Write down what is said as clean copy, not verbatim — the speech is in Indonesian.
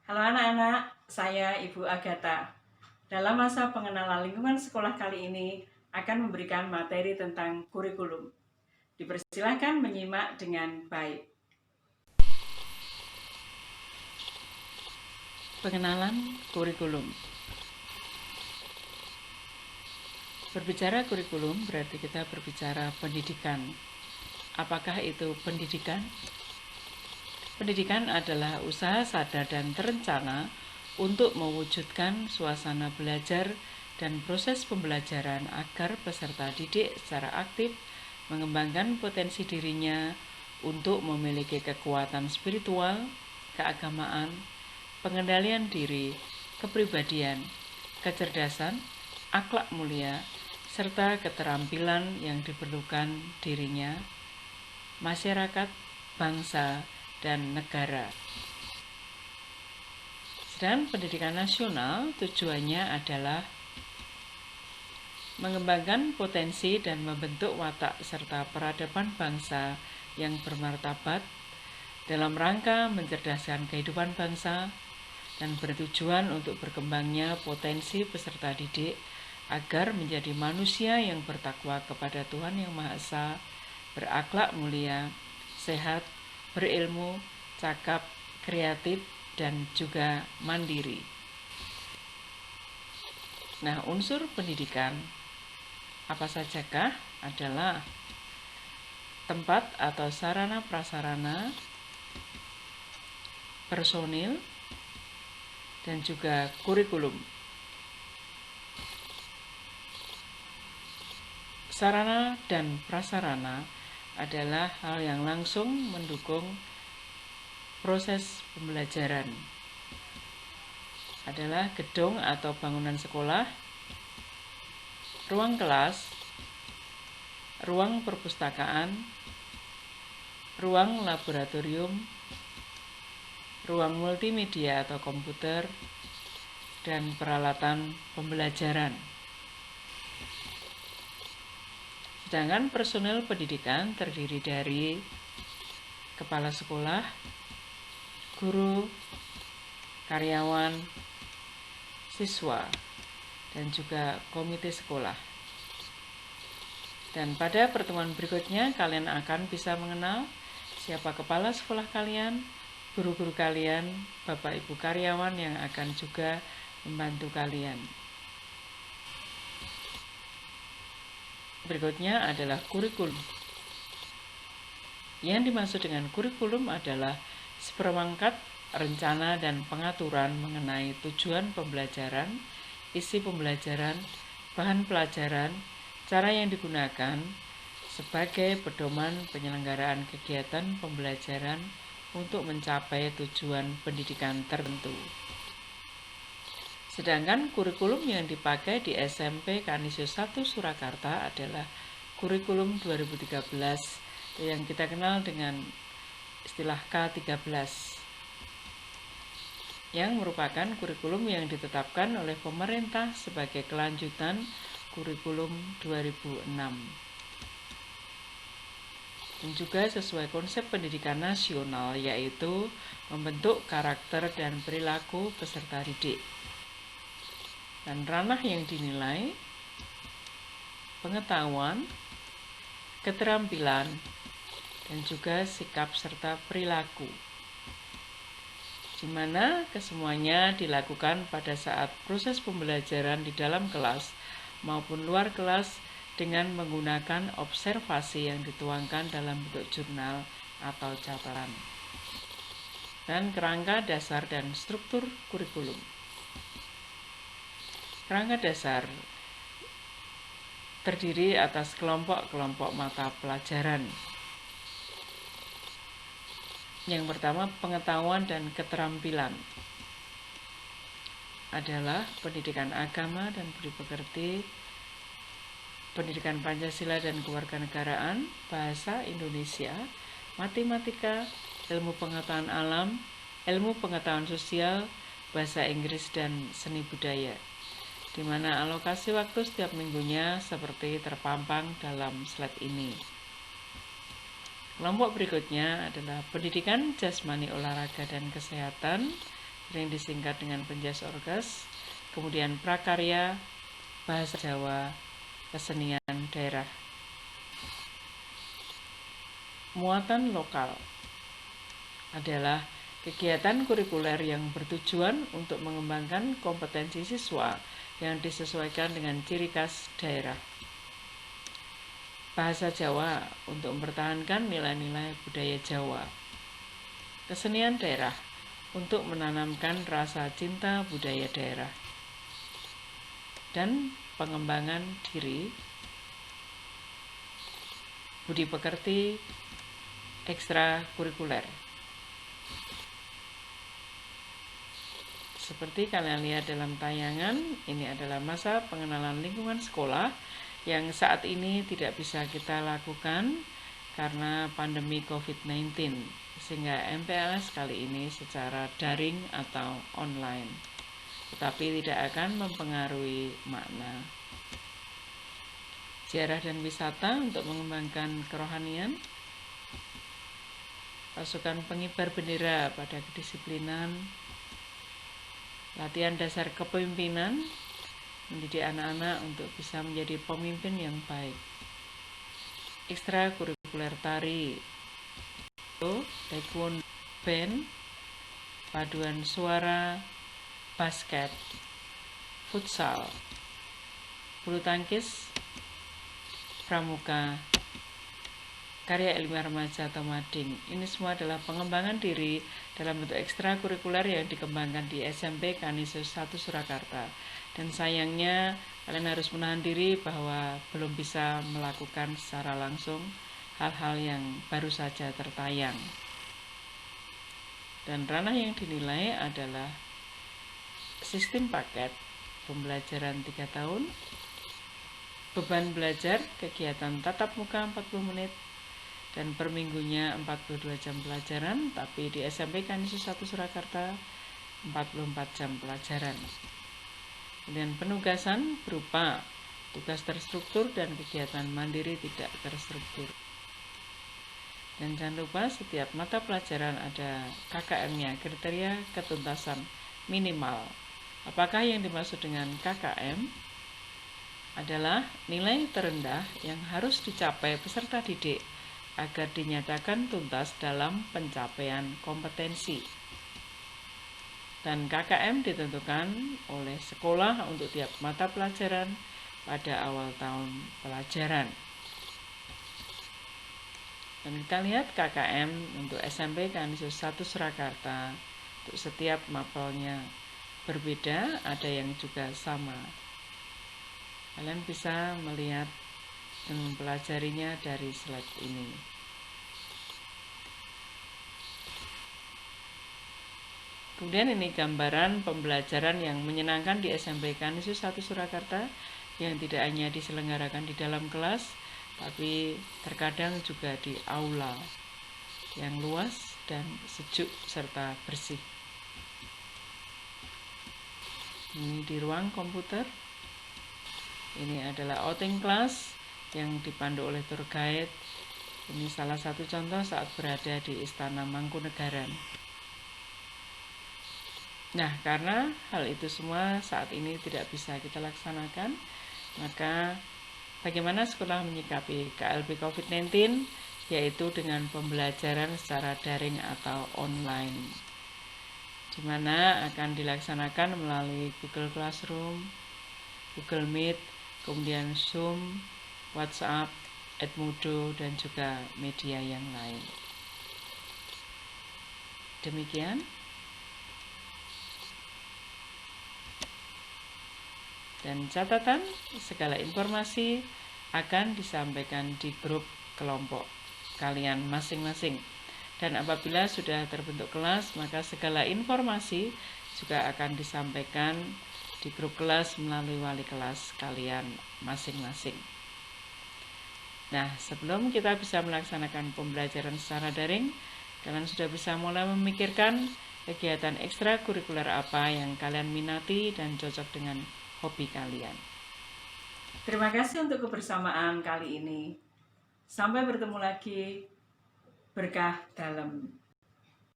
Halo anak-anak, saya Ibu Agatha. Dalam masa pengenalan lingkungan sekolah kali ini akan memberikan materi tentang kurikulum. Dipersilahkan menyimak dengan baik. Pengenalan kurikulum. Berbicara kurikulum berarti kita berbicara pendidikan. Apakah itu pendidikan? Pendidikan adalah usaha sadar dan terencana untuk mewujudkan suasana belajar dan proses pembelajaran agar peserta didik secara aktif mengembangkan potensi dirinya untuk memiliki kekuatan spiritual, keagamaan, pengendalian diri, kepribadian, kecerdasan, akhlak mulia, serta keterampilan yang diperlukan dirinya, masyarakat, bangsa, dan negara. Sedangkan pendidikan nasional tujuannya adalah mengembangkan potensi dan membentuk watak serta peradaban bangsa yang bermartabat dalam rangka mencerdaskan kehidupan bangsa dan bertujuan untuk berkembangnya potensi peserta didik agar menjadi manusia yang bertakwa kepada Tuhan Yang Maha Esa, berakhlak mulia, sehat, berilmu, cakap, kreatif, dan juga mandiri. Nah, unsur pendidikan apa sajakah? Adalah tempat atau sarana prasarana, personil, dan juga kurikulum. Sarana dan prasarana adalah hal yang langsung mendukung proses pembelajaran. Adalah gedung atau bangunan sekolah, ruang kelas, ruang perpustakaan, ruang laboratorium, ruang multimedia atau komputer, dan peralatan pembelajaran. Sedangkan personel pendidikan terdiri dari kepala sekolah, guru, karyawan, siswa, dan juga komite sekolah. Dan pada pertemuan berikutnya kalian akan bisa mengenal siapa kepala sekolah kalian, guru-guru kalian, bapak ibu karyawan yang akan juga membantu kalian. Berikutnya adalah kurikulum. Yang dimaksud dengan kurikulum adalah seperangkat rencana dan pengaturan mengenai tujuan pembelajaran, isi pembelajaran, bahan pelajaran, cara yang digunakan sebagai pedoman penyelenggaraan kegiatan pembelajaran untuk mencapai tujuan pendidikan tertentu. Sedangkan kurikulum yang dipakai di SMP Kanisius 1 Surakarta adalah kurikulum 2013 yang kita kenal dengan istilah K13, yang merupakan kurikulum yang ditetapkan oleh pemerintah sebagai kelanjutan kurikulum 2006 dan juga sesuai konsep pendidikan nasional, yaitu membentuk karakter dan perilaku peserta didik. Dan ranah yang dinilai pengetahuan, keterampilan, dan juga sikap serta perilaku, di mana kesemuanya dilakukan pada saat proses pembelajaran di dalam kelas maupun luar kelas dengan menggunakan observasi yang dituangkan dalam bentuk jurnal atau catatan. Dan kerangka dasar dan struktur kurikulum. Kerangka dasar terdiri atas kelompok-kelompok mata pelajaran. Yang pertama, pengetahuan dan keterampilan adalah pendidikan agama dan budi pekerti, pendidikan Pancasila dan kewarganegaraan, bahasa Indonesia, matematika, ilmu pengetahuan alam, ilmu pengetahuan sosial, bahasa Inggris, dan seni budaya, di mana alokasi waktu setiap minggunya seperti terpampang dalam slide ini. Kelompok berikutnya adalah pendidikan jasmani, olahraga, dan kesehatan, sering disingkat dengan Penjas Orgas, kemudian prakarya, bahasa Jawa, kesenian daerah. Muatan lokal adalah kegiatan kurikuler yang bertujuan untuk mengembangkan kompetensi siswa yang disesuaikan dengan ciri khas daerah. Bahasa Jawa untuk mempertahankan nilai-nilai budaya Jawa. Kesenian daerah untuk menanamkan rasa cinta budaya daerah. Dan pengembangan diri, budi pekerti, ekstrakurikuler. Seperti kalian lihat dalam tayangan, ini adalah masa pengenalan lingkungan sekolah yang saat ini tidak bisa kita lakukan karena pandemi COVID-19, sehingga MPLS kali ini secara daring atau online, tetapi tidak akan mempengaruhi makna. Ziarah dan wisata untuk mengembangkan kerohanian, pasukan pengibar bendera pada kedisiplinan, latihan dasar kepemimpinan, mendidik anak-anak untuk bisa menjadi pemimpin yang baik. Ekstrakurikuler tari, taekwondo, band, paduan suara, basket, futsal, bulu tangkis, pramuka, karya ilmiah remaja atau mading. Ini semua adalah pengembangan diri dalam bentuk ekstrakurikuler yang dikembangkan di SMP Kanisius 1 Surakarta. Dan sayangnya kalian harus menahan diri bahwa belum bisa melakukan secara langsung hal-hal yang baru saja tertayang. Dan ranah yang dinilai adalah sistem paket, pembelajaran 3 tahun, beban belajar, kegiatan tatap muka 40 menit, dan per minggunya 42 jam pelajaran, tapi di SMP Kanisius 1 Surakarta 44 jam pelajaran. Kemudian penugasan berupa tugas terstruktur dan kegiatan mandiri tidak terstruktur. Dan jangan lupa setiap mata pelajaran ada KKM-nya, kriteria ketuntasan minimal. Apakah yang dimaksud dengan KKM? Adalah nilai terendah yang harus dicapai peserta didik agar dinyatakan tuntas dalam pencapaian kompetensi. Dan KKM ditentukan oleh sekolah untuk tiap mata pelajaran pada awal tahun pelajaran. Dan kita lihat KKM untuk SMP Kanisius 1 Surakarta untuk setiap mapelnya berbeda, ada yang juga sama. Kalian bisa melihat dan mempelajarinya dari slide ini. Kemudian ini gambaran pembelajaran yang menyenangkan di SMP Kanisius 1 Surakarta yang tidak hanya diselenggarakan di dalam kelas, tapi terkadang juga di aula yang luas dan sejuk serta bersih. Ini di ruang komputer. Ini adalah outing class yang dipandu oleh tour guide. Ini salah satu contoh saat berada di Istana Mangkunegaran. Nah, karena hal itu semua saat ini tidak bisa kita laksanakan, maka bagaimana sekolah menyikapi KLB COVID-19, yaitu dengan pembelajaran secara daring atau online, di mana akan dilaksanakan melalui Google Classroom, Google Meet, kemudian Zoom, WhatsApp, Edmodo, dan juga media yang lain. Demikian. Dan catatan, segala informasi akan disampaikan di grup kelompok kalian masing-masing. Dan apabila sudah terbentuk kelas, maka segala informasi juga akan disampaikan di grup kelas melalui wali kelas kalian masing-masing. Nah, sebelum kita bisa melaksanakan pembelajaran secara daring, kalian sudah bisa mulai memikirkan kegiatan ekstrakurikuler apa yang kalian minati dan cocok dengan hobi kalian. Terima kasih untuk kebersamaan kali ini. Sampai bertemu lagi. Berkah dalam.